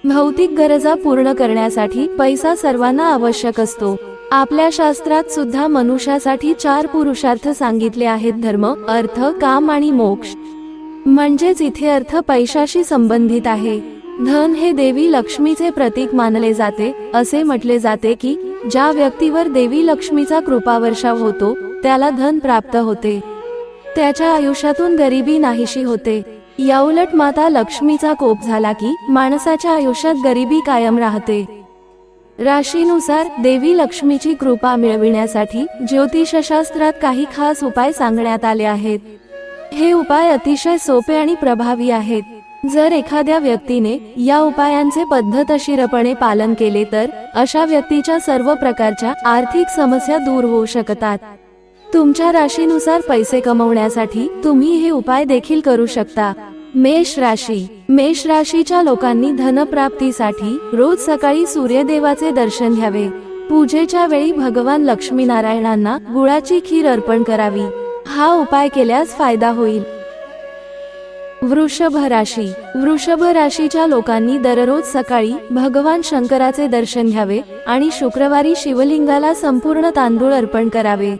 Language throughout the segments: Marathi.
भौतिक गरजा पूर्ण करण्यासाठी पैसा सर्वांना आवश्यक असतो। आपल्या शास्त्रात सुद्धा मनुष्यासाठी 4 पुरुषार्थ सांगितले आहेत: धर्म, अर्थ, काम आणि मोक्ष। म्हणजेच इथे अर्थ पैशाशी संबंधित आहे। धन हे देवी लक्ष्मीचे प्रतीक मानले जाते। असे म्हटले जाते की ज्या व्यक्तीवर देवी लक्ष्मीचा कृपावर्षाव होतो त्याला धन प्राप्त होते, त्याच्या आयुष्यातून गरिबी नाहीशी होते। याउलट माता लक्ष्मीचा कोप झाला की माणसाच्या आयुष्यात गरिबी कायम राहते। राशीनुसार देवी लक्ष्मीची कृपा मिळविण्यासाठी ज्योतिषशास्त्रात काही खास उपाय सांगण्यात आले आहेत। हे उपाय अतिशय सोपे आणि प्रभावी आहेत। जर एखाद्या व्यक्तीने या उपायांचे पद्धतशीरपणे पालन केले तर अशा व्यक्तीच्या सर्व प्रकारच्या आर्थिक समस्या दूर होऊ शकतात। तुमच्या राशीनुसार पैसे कमवण्यासाठी तुम्ही हे उपाय देखील करू शकता। मेष राशी। मेष राशीच्या लोकांनी धनप्राप्तीसाठी रोज सकाळी सूर्यदेवाचे दर्शन घ्यावे। पूजेच्या वेळी भगवान लक्ष्मीनारायणांना गुळाची खीर अर्पण करावी। हा उपाय केल्यास फायदा होईल। वृषभ राशी। वृषभ राशीच्या लोकांनी दररोज सकाळी भगवान शंकराचे दर्शन घ्यावे आणि शुक्रवारी शिवलिंगाला संपूर्ण तांदूळ अर्पण करावे।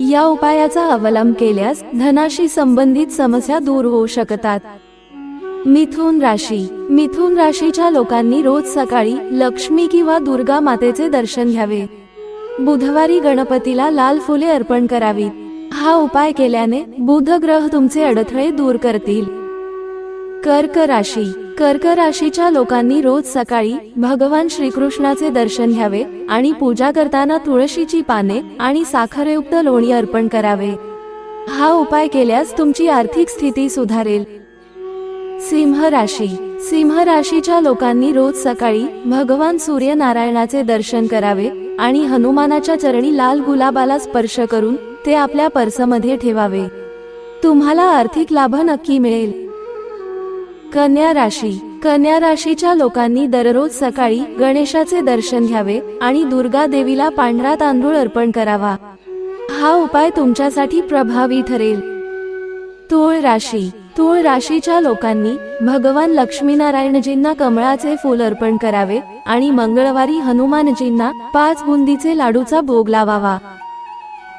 या उपायाचा अवलंब केल्यास धनाशी संबंधित समस्या दूर होऊ शकतात। मिथुन राशी। मिथुन राशीच्या लोकांनी रोज सकाळी लक्ष्मी किंवा दुर्गा मातेचे दर्शन घ्यावे। बुधवारी गणपतीला लाल फुले अर्पण करावीत। हा उपाय केल्याने बुध ग्रह तुमचे अडथळे दूर करतील। कर्क राशी। कर्क राशीच्या लोकांनी रोज सकाळी भगवान श्रीकृष्णाचे दर्शन घ्यावे आणि पूजा करताना तुळशीची पाने आणि साखरयुक्त लोणी अर्पण करावे। हा उपाय केल्यास तुमची आर्थिक स्थिती सुधारेल। सिंह राशी। सिंह राशीच्या लोकांनी रोज सकाळी भगवान सूर्यनारायणाचे दर्शन करावे आणि हनुमानाच्या चरणी लाल गुलाबाला स्पर्श करून ते आपल्या पर्समध्ये ठेवावे। तुम्हाला आर्थिक लाभ नक्की मिळेल। कन्या राशी। कन्या राशीच्या लोकांनी दररोज सकाळी गणेशाचे दर्शन घ्यावे आणि दुर्गा देवीला पांढरा तांदूळ अर्पण करावा। हा उपाय तुमच्यासाठी प्रभावी ठरेल। तुळ राशी। तुळ राशीच्या लोकांनी भगवान लक्ष्मीनारायणजींना कमळाचे फूल अर्पण करावे आणि मंगळवारी हनुमानजींना 5 बुंदीचे लाडूचा भोग लावावा।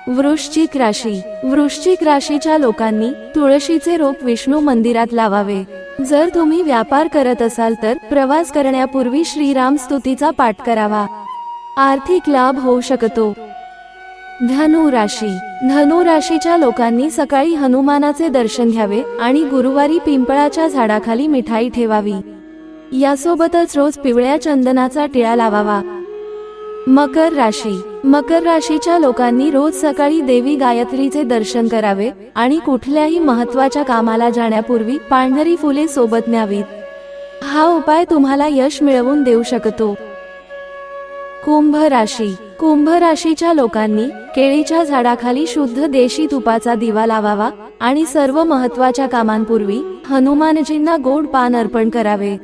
वृश्चिक राशी। वृश्चिक राशीच्या लोकांनी तुळशीचे रोप विष्णू मंदिरात लावावे। जर तुम्ही व्यापार करत असाल तर प्रवास करण्यापूर्वी श्रीराम स्तुतीचा पाठ करावा। आर्थिक लाभ होऊ शकतो। धनु राशी। धनु राशीच्या लोकांनी सकाळी हनुमानाचे दर्शन घ्यावे आणि गुरुवारी पिंपळाच्या झाडाखाली मिठाई ठेवावी। यासोबतच रोज पिवळ्या चंदनाचा टिळा लावावा। मकर राशी। मकर राशीच्या लोकांनी रोज सकाळी देवी गायत्रीचे दर्शन करावे आणि कुठल्याही महत्त्वाच्या कामाला जाण्यापूर्वी पांढरी फुले सोबत न्यावीत। हा उपाय तुम्हाला यश मिळवून देऊ शकतो। कुंभ राशी। कुंभ राशीच्या लोकांनी केळीच्या झाडाखाली शुद्ध देशी तुपाचा दिवा लावावा आणि सर्व महत्त्वाच्या कामांपूर्वी हनुमानजींना गोड पान अर्पण करावे।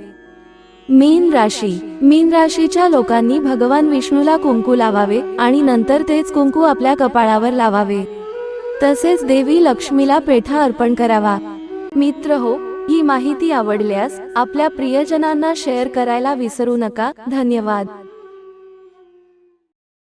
मीन राशी। मीन राशीच्या लोकांनी भगवान विष्णूला कुंकू लावावे आणि नंतर तेच कुंकू आपल्या कपाळावर लावावे। तसेच देवी लक्ष्मीला पेठा अर्पण करावा। मित्रहो, ही माहिती आवडल्यास आपल्या प्रियजनांना शेअर करायला विसरू नका। धन्यवाद।